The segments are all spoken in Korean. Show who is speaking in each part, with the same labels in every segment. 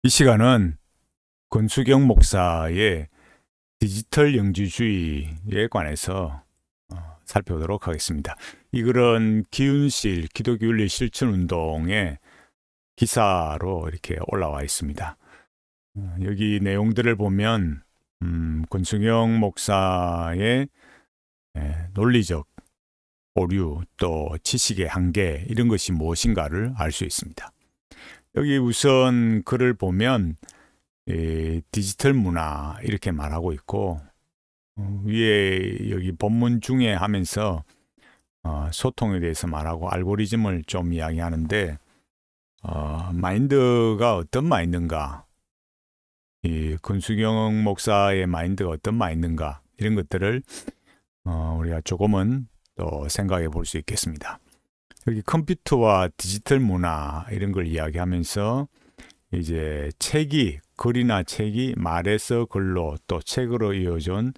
Speaker 1: 이 시간은 권수경 목사의 디지털 영지주의에 관해서 살펴보도록 하겠습니다. 이 글은 기윤실 기독교윤리 실천운동의 기사로 이렇게 올라와 있습니다. 여기 내용들을 보면 권수경 목사의 논리적 오류 또 지식의 한계 이런 것이 무엇인가를 알 수 있습니다. 여기 우선 글을 보면 디지털 문화 이렇게 말하고 있고 위에 여기 본문 중에 하면서 소통에 대해서 말하고 알고리즘을 좀 이야기하는데 마인드가 어떤 마인드인가, 이 권수경 목사의 마인드가 어떤 마인드인가 이런 것들을 우리가 조금은 또 생각해 볼 수 있겠습니다. 여기 컴퓨터와 디지털 문화 이런 걸 이야기하면서 이제 책이 글이나 책이 말에서 글로 또 책으로 이어진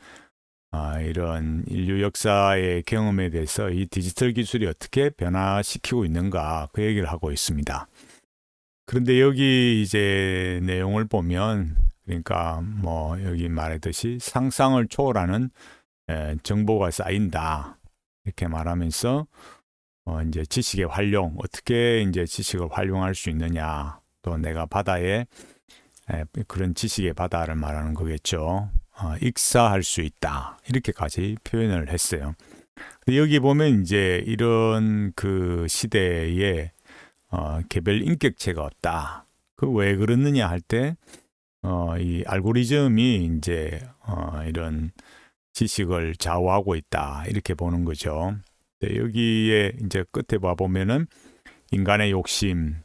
Speaker 1: 이런 인류 역사의 경험에 대해서 이 디지털 기술이 어떻게 변화시키고 있는가 그 얘기를 하고 있습니다. 그런데 여기 이제 내용을 보면 그러니까 뭐 여기 말했듯이 상상을 초월하는 정보가 쌓인다 이렇게 말하면서 이제 지식의 활용 어떻게 이제 지식을 활용할 수 있느냐 또 내가 바다에 그런 지식의 바다를 말하는 거겠죠. 익사할 수 있다 이렇게까지 표현을 했어요. 여기 보면 이제 이런 그 시대에 개별 인격체가 없다. 그 왜 그러느냐 할 때 이 알고리즘이 이제 이런 지식을 좌우하고 있다 이렇게 보는 거죠. 여기에 이제 끝에 봐 보면은 인간의 욕심,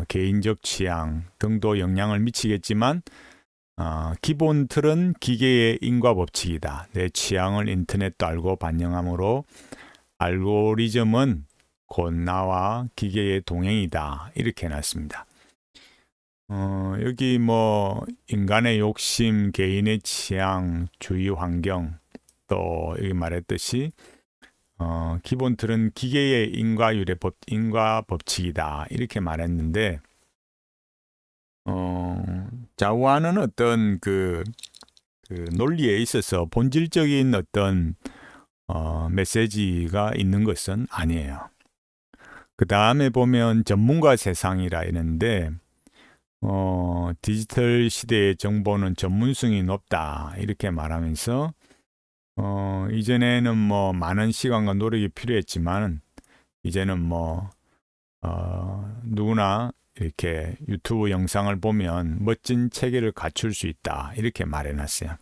Speaker 1: 개인적 취향 등도 영향을 미치겠지만 기본 틀은 기계의 인과 법칙이다. 내 취향을 인터넷도 알고 반영하므로 알고리즘은 곧 나와 기계의 동행이다. 이렇게 해놨습니다. 여기 뭐 인간의 욕심, 개인의 취향, 주위 환경 또 여기 말했듯이 기본 틀은 기계의 인과 법칙이다. 이렇게 말했는데 좌우하는 어떤 그 논리에 있어서 본질적인 어떤 메시지가 있는 것은 아니에요. 그 다음에 보면 전문가 세상이라 있는데 디지털 시대의 정보는 전문성이 높다 이렇게 말하면서 이전에는 뭐 많은 시간과 노력이 필요했지만 이제는 뭐 누구나 이렇게 유튜브 영상을 보면 멋진 체계를 갖출 수 있다 이렇게 말해놨어요.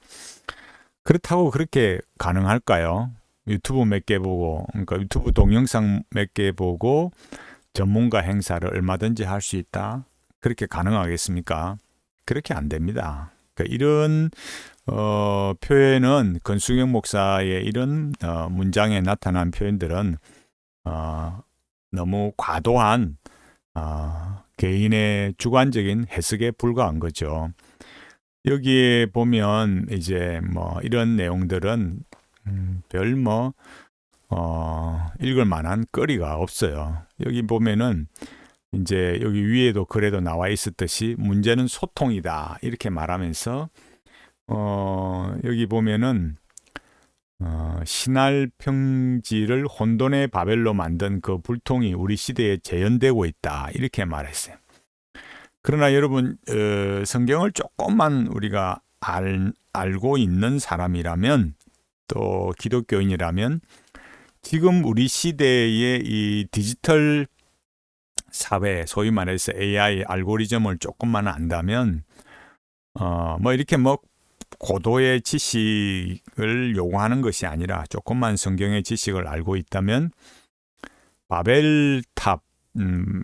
Speaker 1: 그렇다고 그렇게 가능할까요? 유튜브 몇 개 보고 그러니까 유튜브 동영상 몇 개 보고 전문가 행사를 얼마든지 할 수 있다. 그렇게 가능하겠습니까? 그렇게 안 됩니다. 그러니까 이런 표현은 권수경 목사의 이런 문장에 나타난 표현들은 너무 과도한 개인의 주관적인 해석에 불과한 거죠. 여기에 보면 이제 뭐 이런 내용들은 별 뭐 읽을 만한 거리가 없어요. 여기 보면은 이제 여기 위에도 글에도 나와 있었듯이 문제는 소통이다 이렇게 말하면서 여기 보면은 신할 평지를 혼돈의 바벨로 만든 그 불통이 우리 시대에 재현되고 있다 이렇게 말했어요. 그러나 여러분 성경을 조금만 우리가 알고 있는 사람이라면 또 기독교인이라면 지금 우리 시대의 이 디지털 사회 소위 말해서 AI 알고리즘을 조금만 안다면 뭐 이렇게 뭐 고도의 지식을 요구하는 것이 아니라 조금만 성경의 지식을 알고 있다면 바벨탑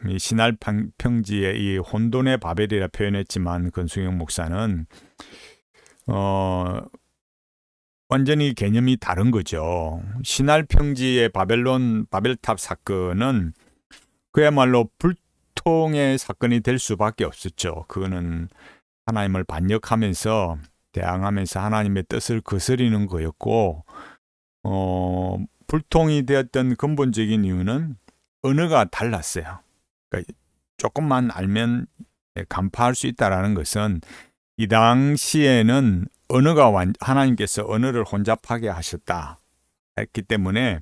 Speaker 1: 이 신할 평지의 이 혼돈의 바벨이라 표현했지만 권수경 목사는 완전히 개념이 다른 거죠. 신할 평지의 바벨탑 사건은 그야말로 불통의 사건이 될 수밖에 없었죠. 그거는 하나님을 반역하면서 대항하면서 하나님의 뜻을 거스리는 거였고 불통이 되었던 근본적인 이유는 언어가 달랐어요. 그러니까 조금만 알면 간파할 수 있다라는 것은 이 당시에는 하나님께서 언어를 혼잡하게 하셨다 했기 때문에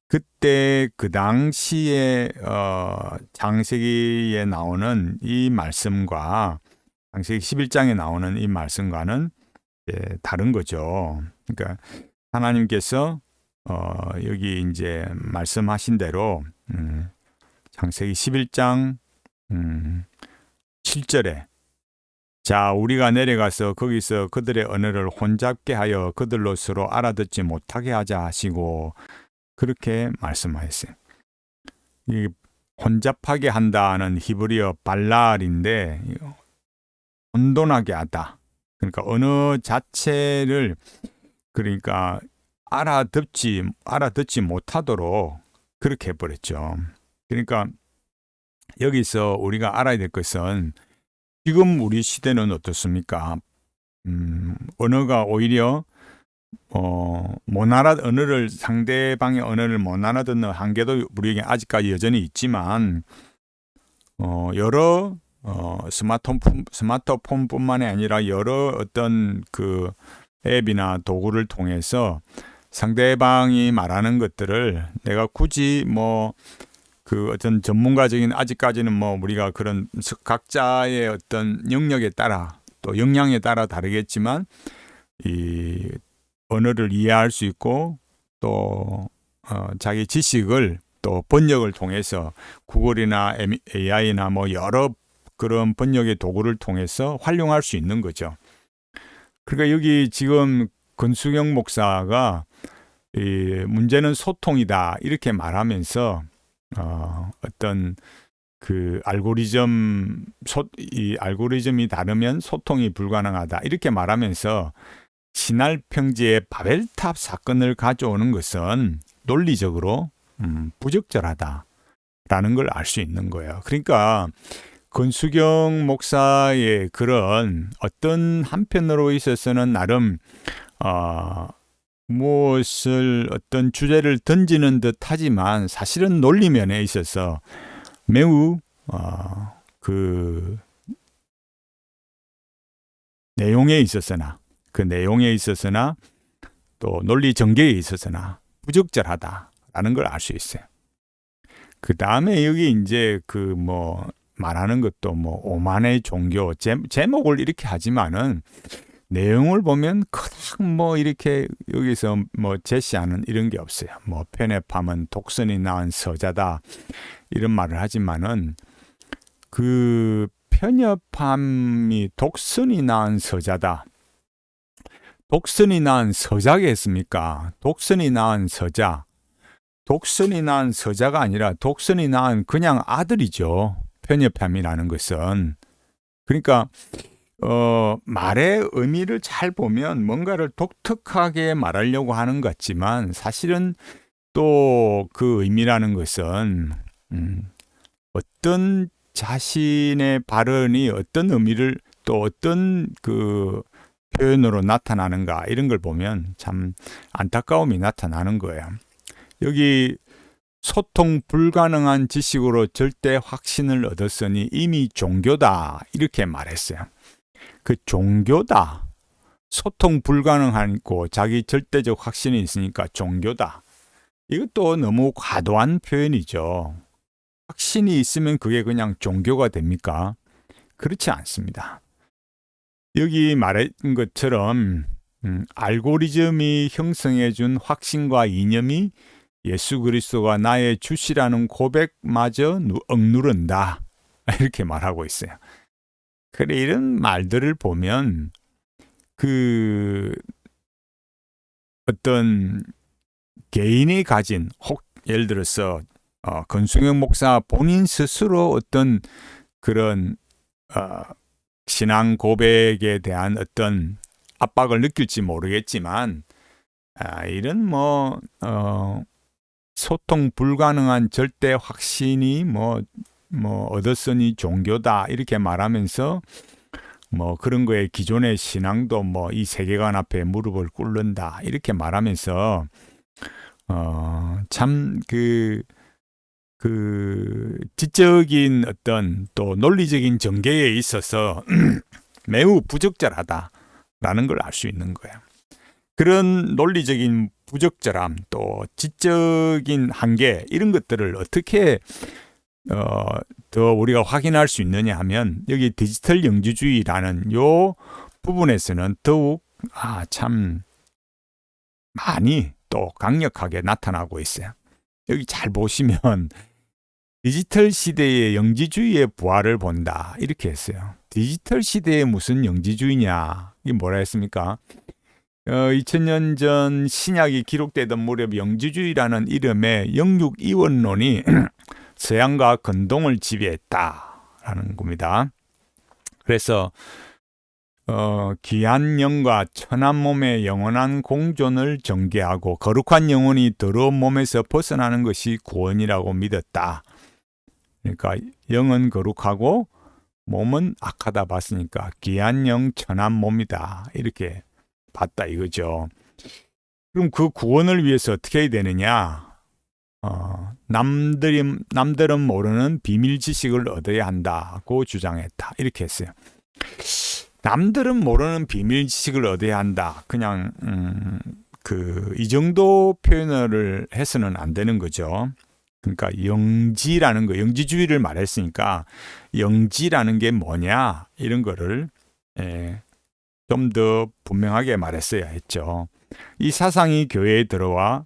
Speaker 1: 그때 그 당시에 창세기에 나오는 이 말씀과 창세기 11장에 나오는 이 말씀과는 다른 거죠. 그러니까 하나님께서 여기 이제 말씀하신 대로 창세기 11장 7절에 자 우리가 내려가서 거기서 그들의 언어를 혼잡게 하여 그들로 서로 알아듣지 못하게 하자 하시고 그렇게 말씀하셨어요. 이 혼잡하게 한다는 히브리어 발랄인데 혼돈하게 하다. 그러니까 언어 자체를 그러니까 알아듣지 못하도록 그렇게 해버렸죠. 그러니까 여기서 우리가 알아야 될 것은 지금 우리 시대는 어떻습니까? 언어가 오히려 언어를 상대방의 언어를 못 알아듣는 한계도 우리에게 아직까지 여전히 있지만 여러 스마트폰뿐만이 아니라 여러 어떤 그 앱이나 도구를 통해서 상대방이 말하는 것들을 내가 굳이 그 어떤 전문가적인 아직까지는 우리가 그런 각자의 어떤 영역에 따라 또 역량에 따라 다르겠지만 이 언어를 이해할 수 있고 또 자기 지식을 또 번역을 통해서 구글이나 AI나 여러 그런 번역의 도구를 통해서 활용할 수 있는 거죠. 그러니까 여기 지금 권수경 목사가 문제는 소통이다 이렇게 말하면서 어떤 그 알고리즘이 다르면 소통이 불가능하다 이렇게 말하면서 신할 평지의 바벨탑 사건을 가져오는 것은 논리적으로 부적절하다라는 걸 알 수 있는 거예요. 그러니까 권수경 목사의 그런 어떤 한편으로 있어서는 나름 무엇을 어떤 주제를 던지는 듯 하지만 사실은 논리면에 있어서 매우 그 내용에 있어서나 또 논리 전개에 있어서나 부적절하다라는 걸 알 수 있어요. 그 다음에 여기 이제 말하는 것도 오만의 종교 제목을 이렇게 하지만은 내용을 보면 그닥 이렇게 여기서 제시하는 이런 게 없어요. 편협함은 독선이 낳은 서자다 이런 말을 하지만은 그 편협함이 독선이 낳은 서자다. 독선이 낳은 서자겠습니까? 독선이 낳은 서자. 독선이 낳은 서자가 아니라 독선이 낳은 그냥 아들이죠. 편협함이라는 것은. 그러니까 말의 의미를 잘 보면 뭔가를 독특하게 말하려고 하는 것 같지만 사실은 또 그 의미라는 것은 어떤 자신의 발언이 어떤 의미를 또 어떤 그 표현으로 나타나는가 이런 걸 보면 참 안타까움이 나타나는 거예요. 여기 소통 불가능한 지식으로 절대 확신을 얻었으니 이미 종교다 이렇게 말했어요. 그 종교다. 소통 불가능하고 자기 절대적 확신이 있으니까 종교다. 이것도 너무 과도한 표현이죠. 확신이 있으면 그게 그냥 종교가 됩니까? 그렇지 않습니다. 여기 말한 것처럼 알고리즘이 형성해준 확신과 이념이 예수 그리스도가 나의 주시라는 고백마저 억누른다. 이렇게 말하고 있어요. 그래 이런 말들을 보면 그 어떤 개인이 가진 예를 들어서 권수경 목사 본인 스스로 어떤 그런 신앙 고백에 대한 어떤 압박을 느낄지 모르겠지만 이런 소통 불가능한 절대 확신이 얻었으니 종교다 이렇게 말하면서 그런 거에 기존의 신앙도 이 세계관 앞에 무릎을 꿇는다 이렇게 말하면서 참 그 지적인 어떤 또 논리적인 전개에 있어서 매우 부적절하다라는 걸 알 수 있는 거예요. 그런 논리적인 부적절함 또 지적인 한계 이런 것들을 어떻게 더 우리가 확인할 수 있느냐 하면 여기 디지털 영지주의라는 요 부분에서는 더욱 참 많이 또 강력하게 나타나고 있어요. 여기 잘 보시면 디지털 시대의 영지주의의 부활을 본다 이렇게 했어요. 디지털 시대에 무슨 영지주의냐 이게 뭐라 했습니까? 2000년 전 신약이 기록되던 무렵 영지주의라는 이름의 영육 이원론이 서양과 근동을 지배했다라는 겁니다. 그래서 귀한 영과 천한 몸의 영원한 공존을 전개하고 거룩한 영혼이 더러운 몸에서 벗어나는 것이 구원이라고 믿었다. 그러니까 영은 거룩하고 몸은 악하다 봤으니까 귀한 영 천한 몸이다 이렇게 봤다 이거죠. 그럼 그 구원을 위해서 어떻게 해야 되느냐? 남들은 모르는 비밀 지식을 얻어야 한다고 주장했다 이렇게 했어요. 남들은 모르는 비밀 지식을 얻어야 한다. 그냥 이 정도 표현을 해서는 안 되는 거죠. 그러니까 영지라는 거, 영지주의를 말했으니까 영지라는 게 뭐냐 이런 거를 좀 더 분명하게 말했어야 했죠. 이 사상이 교회에 들어와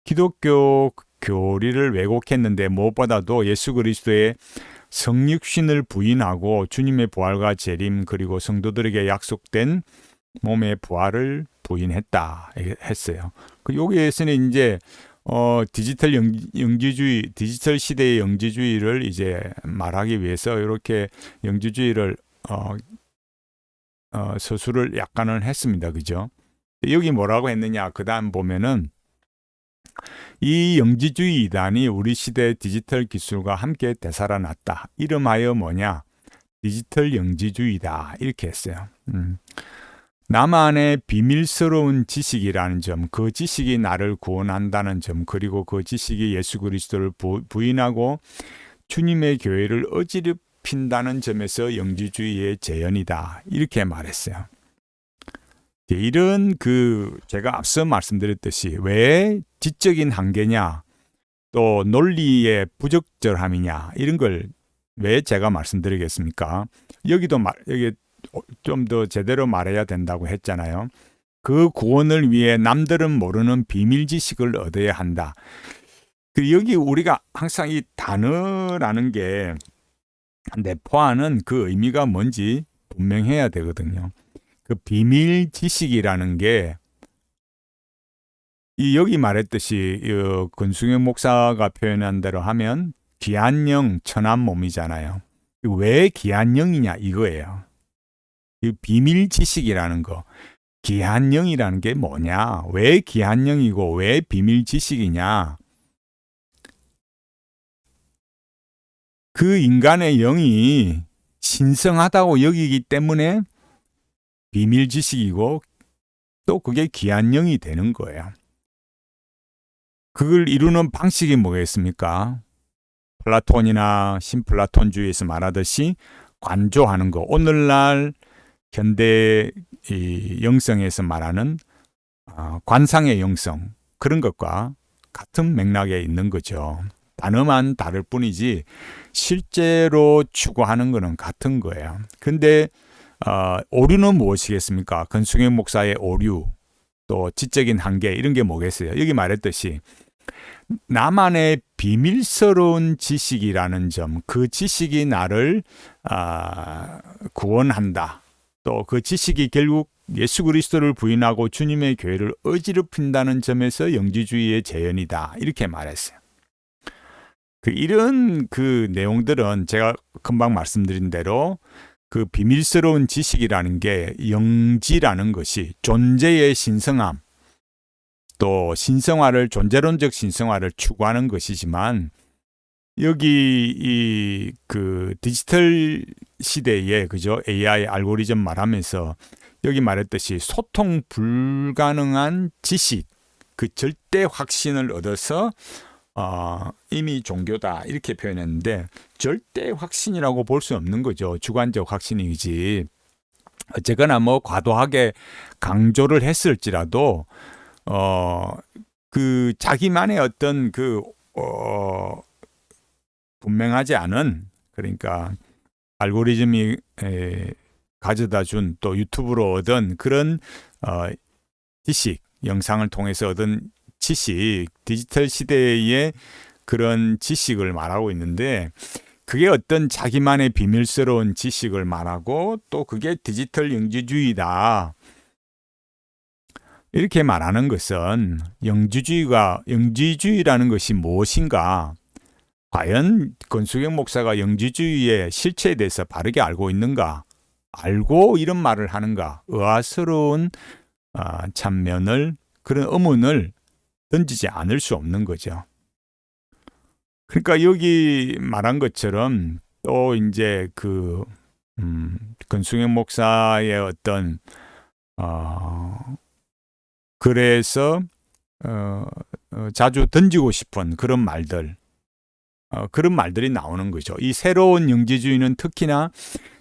Speaker 1: 기독교 교리를 왜곡했는데 무엇보다도 예수 그리스도의 성육신을 부인하고 주님의 부활과 재림 그리고 성도들에게 약속된 몸의 부활을 부인했다 했어요. 여기에서는 이제 디지털 영지주의, 디지털 시대의 영지주의를 이제 말하기 위해서 이렇게 영지주의를 서술을 약간은 했습니다. 그죠? 여기 뭐라고 했느냐? 그 다음 보면은 이 영지주의 이단이 우리 시대 디지털 기술과 함께 되살아났다. 이름하여 뭐냐? 디지털 영지주의다. 이렇게 했어요. 나만의 비밀스러운 지식이라는 점, 그 지식이 나를 구원한다는 점, 그리고 그 지식이 예수 그리스도를 부인하고 주님의 교회를 어지럽힌다는 점에서 영지주의의 재현이다. 이렇게 말했어요. 이런 제가 앞서 말씀드렸듯이 왜 지적인 한계냐 또 논리의 부적절함이냐 이런 걸 왜 제가 말씀드리겠습니까? 여기 좀 더 제대로 말해야 된다고 했잖아요. 그 구원을 위해 남들은 모르는 비밀 지식을 얻어야 한다. 여기 우리가 항상 이 단어라는 게 내포하는 그 의미가 뭔지 분명해야 되거든요. 그 비밀 지식이라는 게 여기 말했듯이 권승현 목사가 표현한 대로 하면 귀한 영 천한 몸이잖아요. 왜 귀한 영이냐 이거예요. 이 비밀 지식이라는 거, 귀한 영이라는 게 뭐냐? 왜 귀한 영이고 왜 비밀 지식이냐? 그 인간의 영이 신성하다고 여기기 때문에 비밀 지식이고 또 그게 귀한 영이 되는 거예요. 그걸 이루는 방식이 뭐겠습니까? 플라톤이나 신플라톤주의에서 말하듯이 관조하는 거. 오늘날 현대 영성에서 말하는 관상의 영성 그런 것과 같은 맥락에 있는 거죠. 단어만 다를 뿐이지 실제로 추구하는 것은 같은 거예요. 근데 오류는 무엇이겠습니까? 권승현 목사의 오류, 또 지적인 한계 이런 게 뭐겠어요? 여기 말했듯이 나만의 비밀스러운 지식이라는 점, 그 지식이 나를 구원한다. 또 그 지식이 결국 예수 그리스도를 부인하고 주님의 교회를 어지럽힌다는 점에서 영지주의의 재현이다. 이렇게 말했어요. 이런 내용들은 제가 금방 말씀드린 대로 그 비밀스러운 지식이라는 게 영지라는 것이 존재의 신성함, 또 존재론적 신성화를 추구하는 것이지만 여기 디지털 시대에 그죠? AI 알고리즘 말하면서 여기 말했듯이 소통 불가능한 지식, 그 절대 확신을 얻어서 이미 종교다 이렇게 표현했는데 절대 확신이라고 볼 수 없는 거죠. 주관적 확신이지. 어쨌거나 뭐 과도하게 강조를 했을지라도 그 자기만의 어떤 분명하지 않은, 그러니까 알고리즘이 가져다 준 또 유튜브로 얻은 그런 지식, 영상을 통해서 얻은 지식, 디지털 시대의 그런 지식을 말하고 있는데, 그게 어떤 자기만의 비밀스러운 지식을 말하고 또 그게 디지털 영지주의다 이렇게 말하는 것은 영지주의라는 것이 무엇인가, 과연 권수경 목사가 영지주의의 실체에 대해서 바르게 알고 있는가, 알고 이런 말을 하는가, 의아스러운 참면을, 그런 의문을 던지지 않을 수 없는 거죠. 그러니까 여기 말한 것처럼 또 이제 권수경 목사의 어떤 그래서 자주 던지고 싶은 그런 말들이 나오는 거죠. 이 새로운 영지주의는 특히나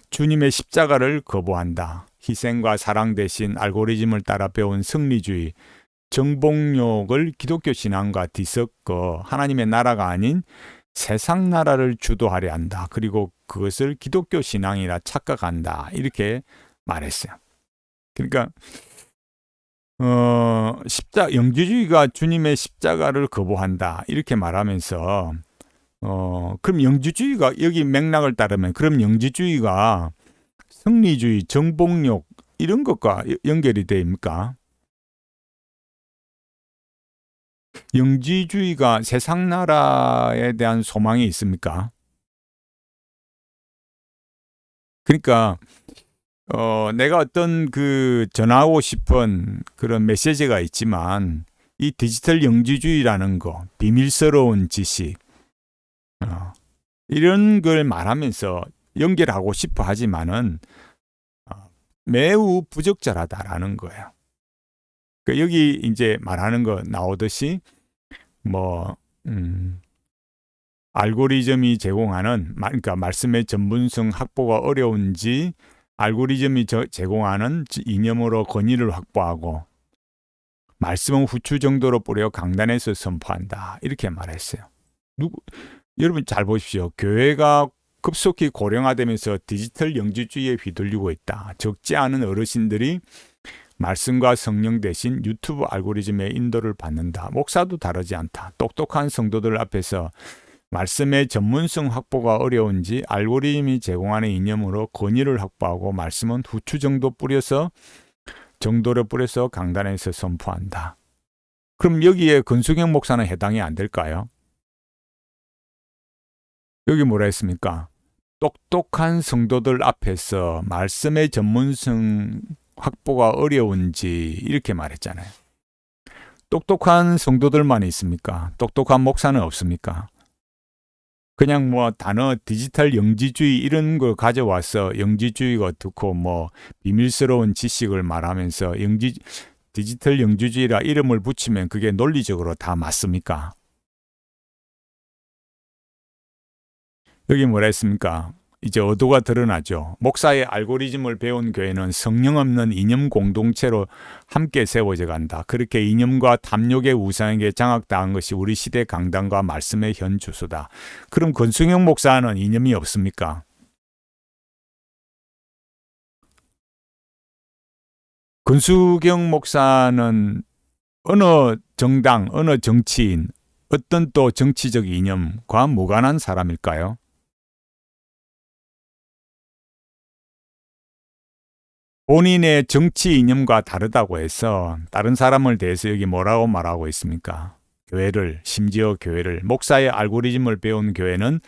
Speaker 1: 주님의 십자가를 거부한다. 희생과 사랑 대신 알고리즘을 따라 배운 승리주의, 정복욕을 기독교 신앙과 뒤섞어 하나님의 나라가 아닌 세상 나라를 주도하려 한다. 그리고 그것을 기독교 신앙이라 착각한다. 이렇게 말했어요. 그러니까 영지주의가 주님의 십자가를 거부한다. 이렇게 말하면서 그럼 영지주의가, 여기 맥락을 따르면 그럼 영지주의가 승리주의, 정복욕 이런 것과 연결이 됩니까? 영지주의가 세상 나라에 대한 소망이 있습니까? 그러니까 내가 어떤 전하고 싶은 그런 메시지가 있지만 이 디지털 영지주의라는 거, 비밀스러운 지식 이런 걸 말하면서 연결하고 싶어 하지만은 매우 부적절하다라는 거예요. 그러니까 여기 이제 말하는 거 나오듯이 알고리즘이 제공하는, 그러니까 말씀의 전문성 확보가 어려운지 알고리즘이 제공하는 이념으로 권위를 확보하고 말씀은 후추 정도로 뿌려 강단에서 선포한다. 이렇게 말했어요. 여러분 잘 보십시오. 교회가 급속히 고령화되면서 디지털 영지주의에 휘둘리고 있다. 적지 않은 어르신들이 말씀과 성령 대신 유튜브 알고리즘의 인도를 받는다. 목사도 다르지 않다. 똑똑한 성도들 앞에서 말씀의 전문성 확보가 어려운지 알고리즘이 제공하는 이념으로 권위를 확보하고 말씀은 후추 정도를 뿌려서 강단에서 선포한다. 그럼 여기에 권수경 목사는 해당이 안 될까요? 여기 뭐라 했습니까? 똑똑한 성도들 앞에서 말씀의 전문성 확보가 어려운지 이렇게 말했잖아요. 똑똑한 성도들만 있습니까? 똑똑한 목사는 없습니까? 그냥 단어 디지털 영지주의 이런 걸 가져와서 영지주의가 어떻고 비밀스러운 지식을 말하면서 디지털 영지주의라 이름을 붙이면 그게 논리적으로 다 맞습니까? 여기 뭐라 했습니까? 이제 어도가 드러나죠. 목사의 알고리즘을 배운 교회는 성령 없는 이념 공동체로 함께 세워져 간다. 그렇게 이념과 탐욕의 우상에게 장악당한 것이 우리 시대 강단과 말씀의 현 주소다. 그럼 권수경 목사는 이념이 없습니까? 권수경 목사는 어느 정당, 어느 정치인, 어떤 또 정치적 이념과 무관한 사람일까요? 본인의 정치 이념과 다르다고 해서 다른 사람을 대해서 여기 뭐라고 말하고 있습니까? 심지어 교회를, 목사의 알고리즘을 배운 교회는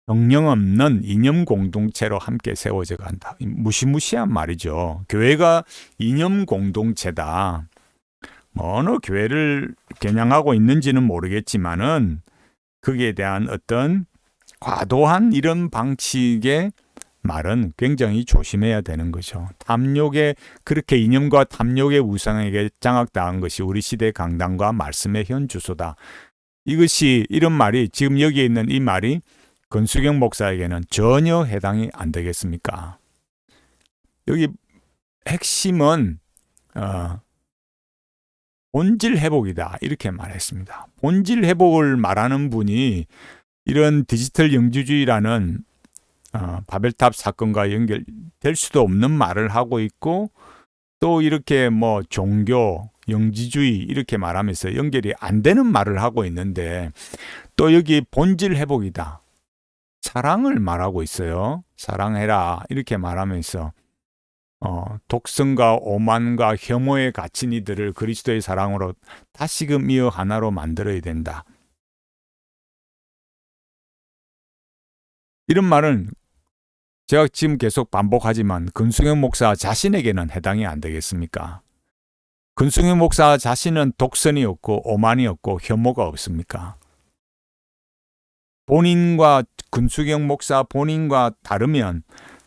Speaker 1: 성령 없는 이념 공동체로 함께 세워져 간다. 무시무시한 말이죠. 교회가 이념 공동체다. 어느 교회를 겨냥하고 있는지는 모르겠지만은 거기에 대한 어떤 과도한 이런 방식의 말은 굉장히 조심해야 되는 거죠. 그렇게 이념과 탐욕의 우상에게 장악당한 것이 우리 시대 강단과 말씀의 현 주소다. 이런 말이 지금 여기에 있는 이 말이 권수경 목사에게는 전혀 해당이 안 되겠습니까? 여기 핵심은 본질 회복이다 이렇게 말했습니다. 본질 회복을 말하는 분이 이런 디지털 영지주의라는 바벨탑 사건과 연결될 수도 없는 말을 하고 있고, 또 이렇게 뭐 종교, 영지주의 이렇게 말하면서 연결이 안 되는 말을 하고 있는데, 또 여기 본질 회복이다, 사랑을 말하고 있어요. 사랑해라 이렇게 말하면서 독선과 오만과 혐오에 갇힌 이들을 그리스도의 사랑으로 다시금 이어 하나로 만들어야 된다. 이런 말은 제가 지금 계속 반복하지만 권수경 목사 자신에게는 해당이 안 되겠습니까? 권수경 목사 자신은 독선이 없고 오만이 없고 혐오가 없습니까? 권수경 목사 본인과 다르면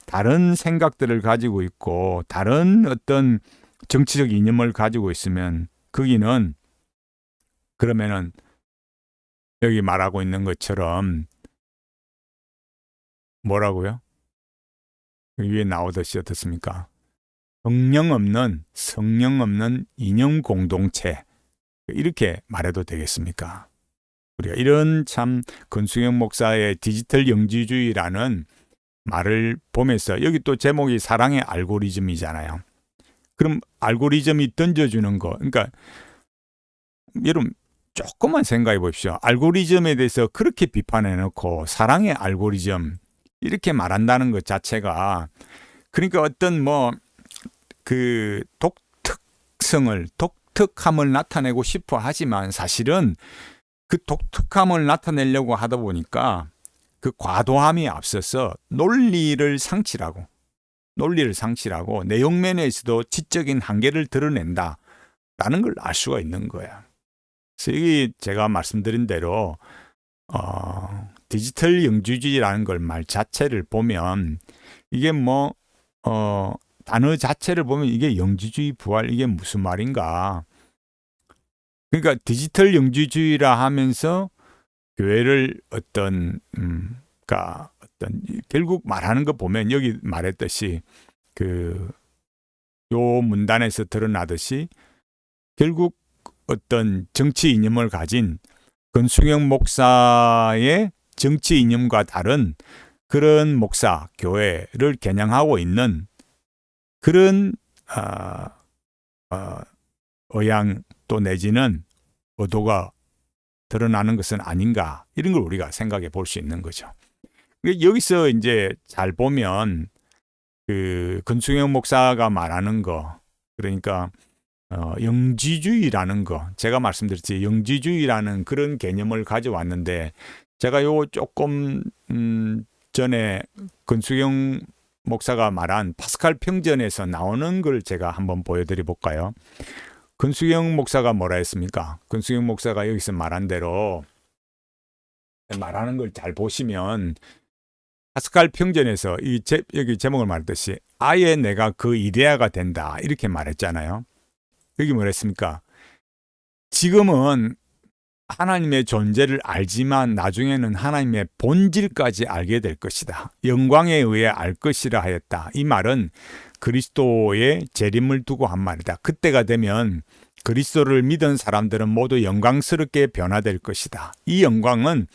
Speaker 1: 다른 생각들을 가지고 있고 다른 어떤 정치적 이념을 가지고 있으면 거기는 그러면은 여기 말하고 있는 것처럼 뭐라고요? 위에 나오듯이 어떻습니까? 성령 없는 이념 공동체, 이렇게 말해도 되겠습니까? 우리가 이런 참 권수경 목사의 디지털 영지주의라는 말을 보면서, 여기 또 제목이 사랑의 알고리즘이잖아요. 그럼 알고리즘이 던져주는 거, 그러니까 여러분 조금만 생각해 보십시오. 알고리즘에 대해서 그렇게 비판해 놓고 사랑의 알고리즘 이렇게 말한다는 것 자체가, 그러니까 어떤 그 독특함을 나타내고 싶어 하지만 사실은 그 독특함을 나타내려고 하다 보니까 그 과도함이 앞서서 논리를 상실하고 내용면에서도 지적인 한계를 드러낸다라는 걸 알 수가 있는 거야. 그래서 여기 제가 말씀드린 대로 디지털 영지주의라는 걸 말 자체를 보면 이게 단어 자체를 보면 이게 영지주의 부활 이게 무슨 말인가? 그러니까 디지털 영지주의라 하면서 교회를 결국 말하는 거 보면 여기 말했듯이 요 문단에서 드러나듯이 결국 어떤 정치 이념을 가진 권수경 목사의 정치 이념과 다른 그런 목사, 교회를 겨냥하고 있는 그런 의향 또 내지는 의도가 드러나는 것은 아닌가, 이런 걸 우리가 생각해 볼 수 있는 거죠. 여기서 이제 잘 보면 그 권수경 목사가 말하는 거, 그러니까 영지주의라는 거, 제가 말씀드렸지 영지주의라는 그런 개념을 가져왔는데, 제가 요 조금 전에 권수경 목사가 말한 파스칼 평전에서 나오는 걸 제가 한번 보여드려 볼까요? 권수경 목사가 뭐라 했습니까? 권수경 목사가 여기서 말한 대로 말하는 걸 잘 보시면 파스칼 평전에서 여기 제목을 말했듯이 아예 내가 그 이데아가 된다 이렇게 말했잖아요. 여기 뭐랬습니까? 지금은 하나님의 존재를 알지만 나중에는 하나님의 본질까지 알게 될 것이다. 영광에 의해 알 것이라 하였다. 이 말은 그리스도의 재림을 두고 한 말이다. 그때가 되면 그리스도를 믿은 사람들은 모두 영광스럽게 변화될 것이다. 이 영광은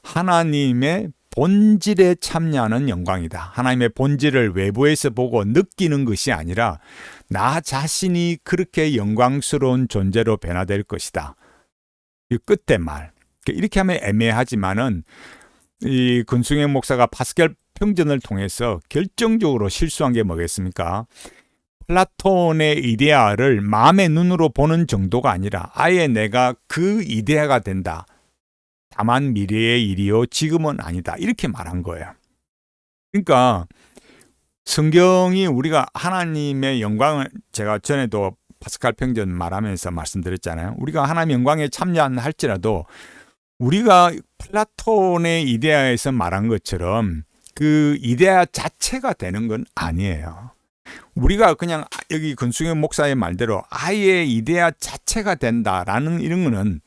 Speaker 1: 하나님의 본질에 참여하는 영광이다. 하나님의 본질을 외부에서 보고 느끼는 것이 아니라 나 자신이 그렇게 영광스러운 존재로 변화될 것이다. 이 끝에 말. 이렇게 하면 애매하지만은 이 권수경 목사가 파스칼 평전을 통해서 결정적으로 실수한 게 뭐겠습니까? 플라톤의 이데아를 마음의 눈으로 보는 정도가 아니라 아예 내가 그 이데아가 된다. 다만 미래의 일이요 지금은 아니다. 이렇게 말한 거예요. 그러니까 성경이 우리가 하나님의 영광을, 제가 전에도 파스칼 평전 말하면서 말씀드렸잖아요. 우리가 하나님 영광에 참여할지라도 우리가 플라톤의 이데아에서 말한 것처럼 그 이데아 자체가 되는 건 아니에요. 우리가 그냥 여기 권수경 목사의 말대로 아예 이데아 자체가 된다라는 이런 거는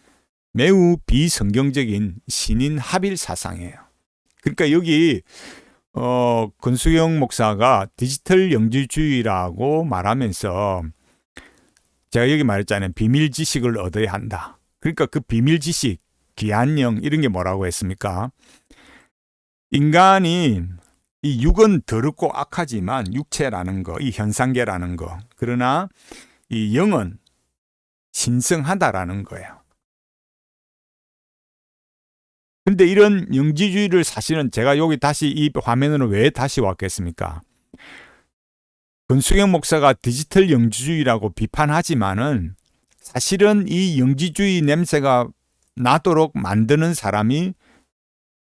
Speaker 1: 매우 비성경적인 신인 합일 사상이에요. 그러니까 여기 권수경 목사가 디지털 영지주의라고 말하면서 제가 여기 말했잖아요. 비밀 지식을 얻어야 한다. 그러니까 그 비밀 지식, 기한령 이런 게 뭐라고 했습니까? 인간이 이 육은 더럽고 악하지만 육체라는 거, 이 현상계라는 거. 그러나 이 영은 신성하다라는 거예요. 근데 이런 영지주의를 사실은 제가 여기 다시 이 화면으로 왜 다시 왔겠습니까? 권수경 목사가 디지털 영지주의라고 비판하지만은 사실은 이 영지주의 냄새가 나도록 만드는 사람이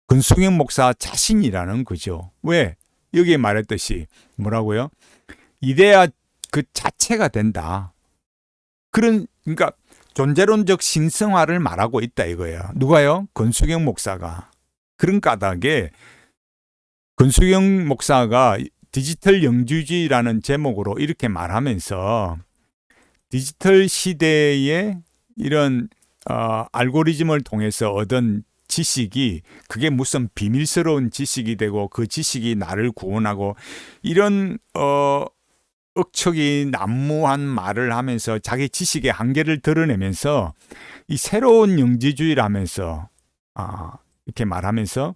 Speaker 1: 권수경 목사 자신이라는 거죠. 왜? 여기에 말했듯이 뭐라고요? 이데아 그 자체가 된다. 그러니까 존재론적 신성화를 말하고 있다 이거예요. 누가요? 권수경 목사가. 그런 까닭에 권수경 목사가 디지털 영지주의라는 제목으로 이렇게 말하면서 디지털 시대의 이런 알고리즘을 통해서 얻은 지식이 그게 무슨 비밀스러운 지식이 되고 그 지식이 나를 구원하고 이런 억척이 난무한 말을 하면서 자기 지식의 한계를 드러내면서 이 새로운 영지주의라면서 이렇게 말하면서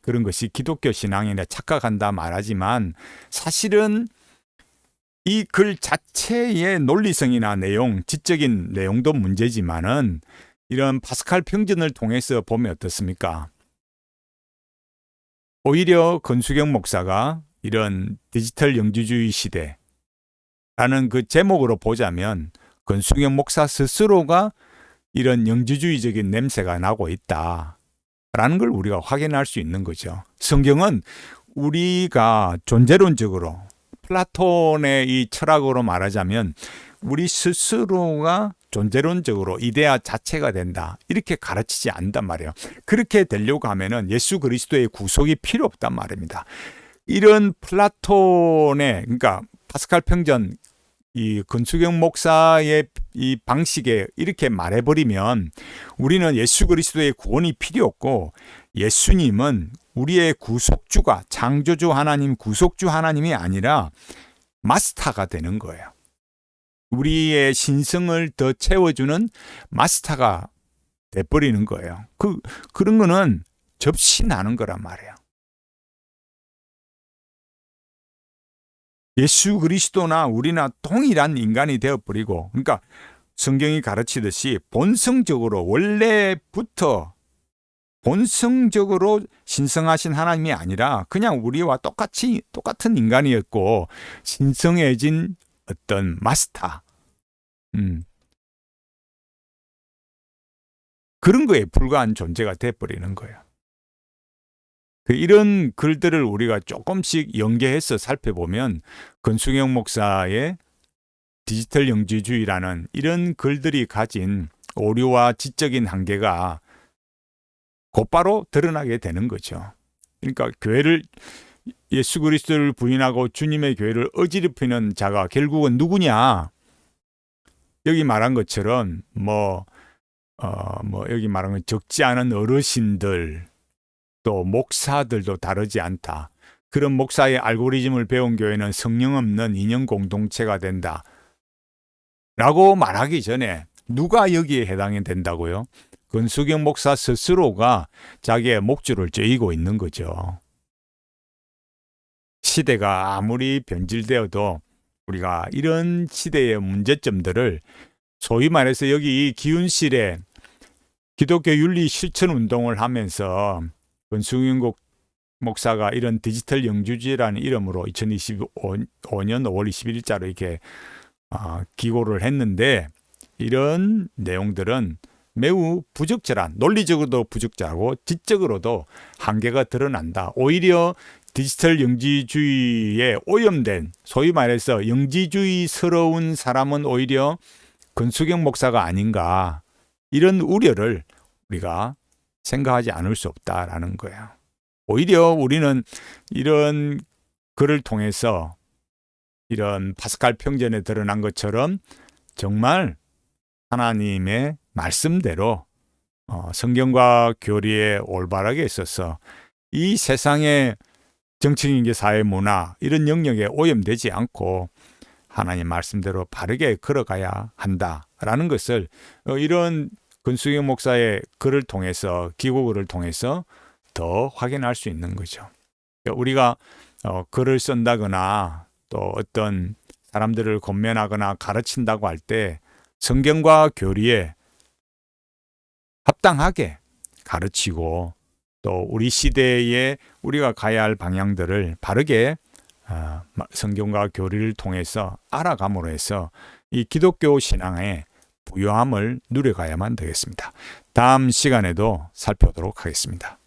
Speaker 1: 그런 것이 기독교 신앙이나 착각한다 말하지만 사실은 이 글 자체의 논리성이나 내용, 지적인 내용도 문제지만은 이런 파스칼 평전을 통해서 보면 어떻습니까? 오히려 권수경 목사가 이런 디지털 영지주의 시대라는 그 제목으로 보자면 권수경 목사 스스로가 이런 영지주의적인 냄새가 나고 있다라는 걸 우리가 확인할 수 있는 거죠. 성경은 우리가 존재론적으로 플라톤의 이 철학으로 말하자면 우리 스스로가 존재론적으로 이데아 자체가 된다. 이렇게 가르치지 않단 말이에요. 그렇게 되려고 하면은 예수 그리스도의 구속이 필요 없단 말입니다. 이런 플라톤의 그러니까 파스칼 평전 이 권수경 목사의 이 방식에 이렇게 말해버리면 우리는 예수 그리스도의 구원이 필요 없고 예수님은 우리의 구속주가 창조주 하나님, 구속주 하나님이 아니라 마스터가 되는 거예요. 우리의 신성을 더 채워주는 마스터가 돼버리는 거예요. 그런 거는 접신하는 거란 말이에요. 예수 그리스도나 우리나 동일한 인간이 되어버리고 그러니까 성경이 가르치듯이 본성적으로 원래부터 본성적으로 신성하신 하나님이 아니라 그냥 우리와 똑같은 인간이었고 신성해진 어떤 마스터 그런 거에 불과한 존재가 돼버리는 거예요. 이런 글들을 우리가 조금씩 연계해서 살펴보면 권수경 목사의 디지털 영지주의라는 이런 글들이 가진 오류와 지적인 한계가 곧바로 드러나게 되는 거죠. 그러니까 교회를 예수 그리스도를 부인하고 주님의 교회를 어지럽히는 자가 결국은 누구냐? 여기 말한 것처럼 여기 말한 건 적지 않은 어르신들 또 목사들도 다르지 않다. 그런 목사의 알고리즘을 배운 교회는 성령 없는 인연 공동체가 된다. 라고 말하기 전에 누가 여기에 해당이 된다고요? 권수경 목사 스스로가 자기의 목줄을 조이고 있는 거죠. 시대가 아무리 변질되어도 우리가 이런 시대의 문제점들을 소위 말해서 여기 이 기운실에 기독교 윤리 실천 운동을 하면서 권수경 목사가 이런 디지털 영주주의라는 이름으로 2025년 5월 21일자로 이렇게 기고를 했는데 이런 내용들은 매우 부적절한, 논리적으로도 부적절하고 지적으로도 한계가 드러난다. 오히려 디지털 영지주의에 오염된, 소위 말해서 영지주의스러운 사람은 오히려 권수경 목사가 아닌가, 이런 우려를 우리가 생각하지 않을 수 없다라는 거예요. 오히려 우리는 이런 글을 통해서 이런 파스칼 평전에 드러난 것처럼 정말 하나님의 말씀대로 성경과 교리에 올바르게 있어서 이 세상의 정치인계 사회 문화 이런 영역에 오염되지 않고 하나님 말씀대로 바르게 걸어가야 한다라는 것을 이런 권수경 목사의 글을 통해서 기고글을 통해서 더 확인할 수 있는 거죠. 우리가 글을 쓴다거나 또 어떤 사람들을 권면하거나 가르친다고 할 때 성경과 교리에 합당하게 가르치고 또 우리 시대에 우리가 가야 할 방향들을 바르게 성경과 교리를 통해서 알아감으로 해서 이 기독교 신앙의 부요함을 누려가야만 되겠습니다. 다음 시간에도 살펴보도록 하겠습니다.